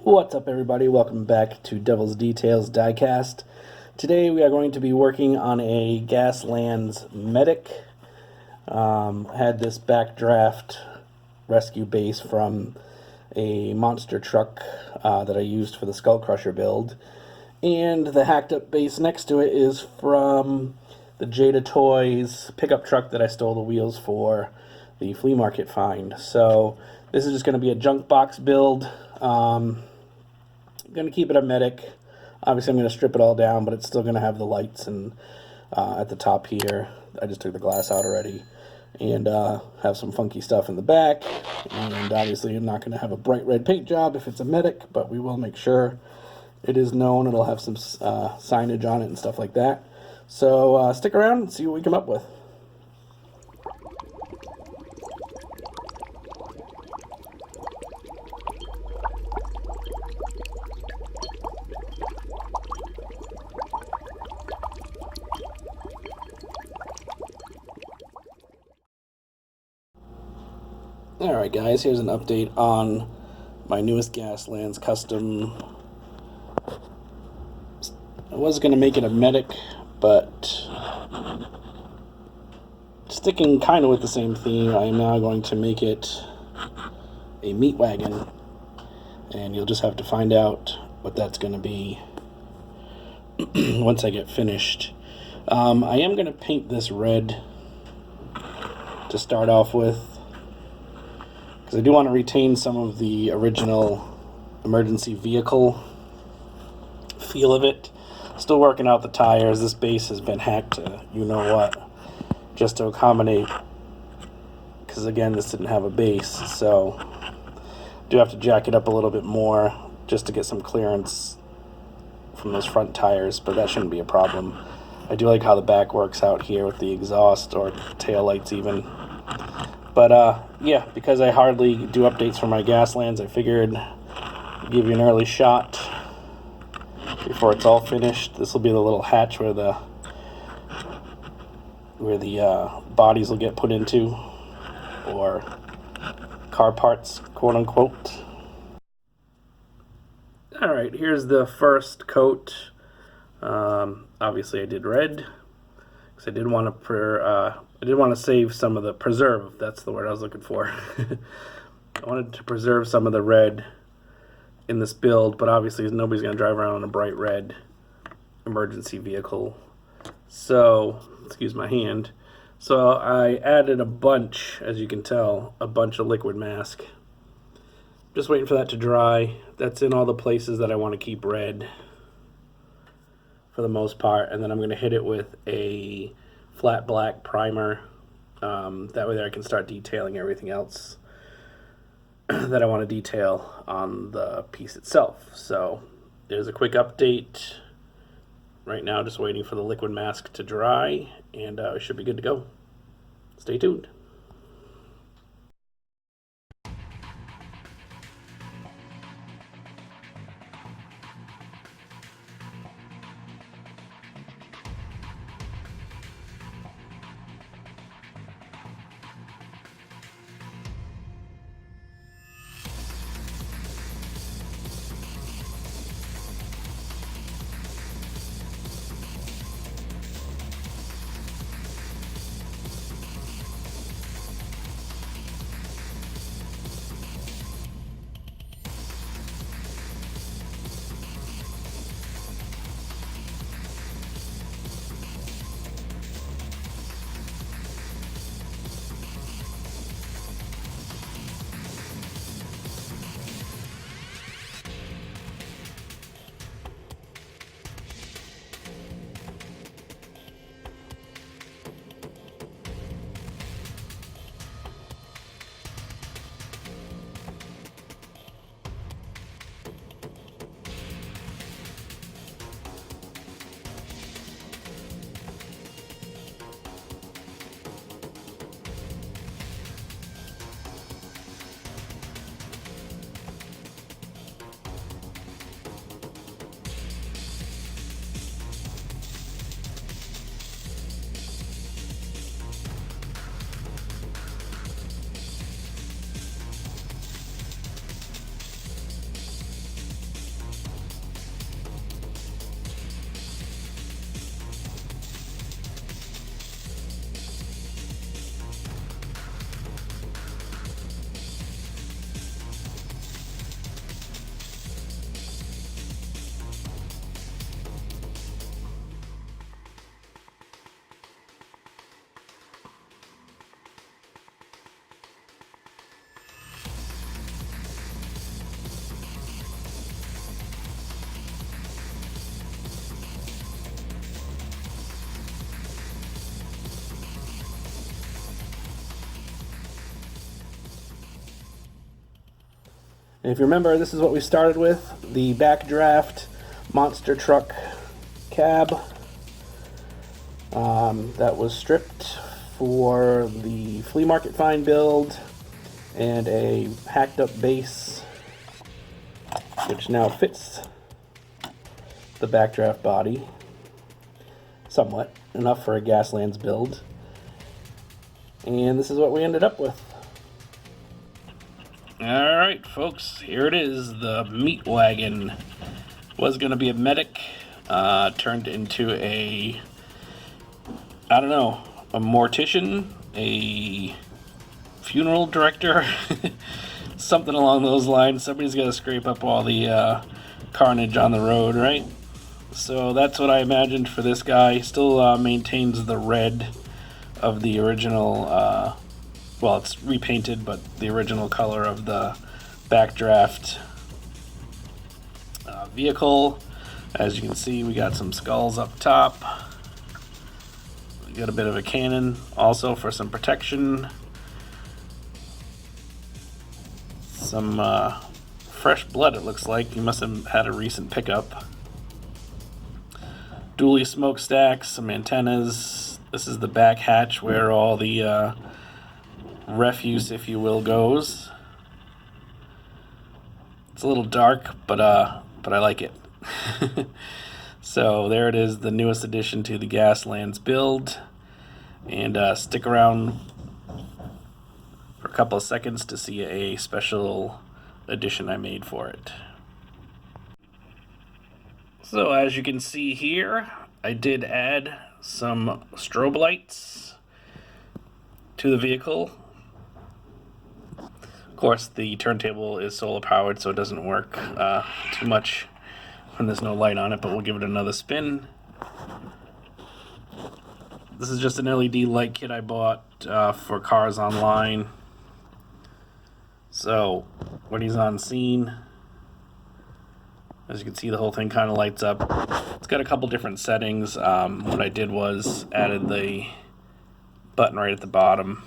What's up, everybody? Welcome back to Devil's Details Diecast. Today we are going to be working on a Gaslands medic. Had this backdraft rescue base from a monster truck that I used for the Skull Crusher build. And the hacked up base next to it is from the Jada Toys pickup truck that I stole the wheels for the flea market find. So this is just going to be a junk box build. I'm going to keep it a medic. Obviously I'm going to strip it all down, but it's still going to have the lights and at the top here. I just took the glass out already. And have some funky stuff in the back. And obviously I'm not going to have a bright red paint job if it's a medic, but we will make sure it is known. It'll have some signage on it and stuff like that. So stick around and see what we come up with. Alright guys, here's an update on my newest Gaslands custom. I was going to make it a medic, but sticking kind of with the same theme, I am now going to make it a meat wagon, and you'll just have to find out what that's going to be once I get finished. I am going to paint this red to start off with, because I do want to retain some of the original emergency vehicle feel of it. Still working out the tires. This base has been hacked to you-know-what, just to accommodate, because again, this didn't have a base, so do have to jack it up a little bit more just to get some clearance from those front tires, but that shouldn't be a problem. I do like how the back works out here with the exhaust, or tail lights even. But yeah, because I hardly do updates for my Gaslands, I figured I'd give you an early shot before it's all finished. This will be the little hatch where the bodies will get put into, or car parts, quote unquote. Alright, here's the first coat. Obviously I did red, because I did want to save some of the preserve. That's the word I was looking for. I wanted to preserve some of the red in this build, but obviously nobody's going to drive around in a bright red emergency vehicle. So, excuse my hand. So I added a bunch, as you can tell, a bunch of liquid mask. Just waiting for that to dry. That's in all the places that I want to keep red for the most part, and then I'm going to hit it with a flat black primer. That way there I can start detailing everything else that I want to detail on the piece itself. So there's a quick update. Right now just waiting for the liquid mask to dry, and we should be good to go. Stay tuned. And if you remember, this is what we started with, the backdraft monster truck cab that was stripped for the flea market find build, and a hacked up base which now fits the backdraft body somewhat, enough for a Gaslands build. And this is what we ended up with. Alright folks, here it is, the meat wagon. Was going to be a medic, turned into a, I don't know, a mortician, a funeral director, something along those lines. Somebody's got to scrape up all the carnage on the road, right? So that's what I imagined for this guy. Still maintains the red of the original, well, it's repainted, but the original color of the backdraft vehicle. As you can see, we got some skulls up top. We got a bit of a cannon also for some protection. Some fresh blood, it looks like. He must have had a recent pickup. Dually smokestacks, some antennas. This is the back hatch where all the refuse, if you will, goes. It's a little dark, but I like it. So there it is, the newest addition to the Gaslands build. And stick around for a couple of seconds to see a special edition I made for it. So as you can see here, I did add some strobe lights to the vehicle. Of course, the turntable is solar powered, so it doesn't work too much when there's no light on it, but we'll give it another spin. This is just an LED light kit I bought for cars online. So when he's on scene, as you can see, the whole thing kind of lights up. It's got a couple different settings. What I did was added the button right at the bottom.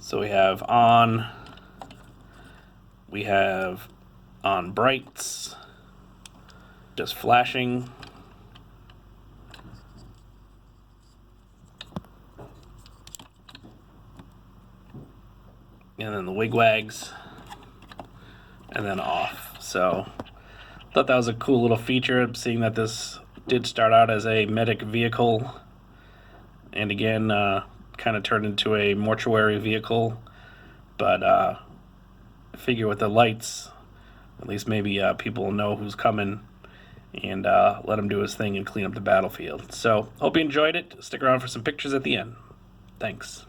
So we have on, we have on brights, just flashing. And then the wigwags, and then off. So thought that was a cool little feature, seeing that this did start out as a medic vehicle, and again kind of turned into a mortuary vehicle. But I figure with the lights, at least maybe people will know who's coming, and let him do his thing and clean up the battlefield. So hope you enjoyed it. Stick around for some pictures at the end. Thanks.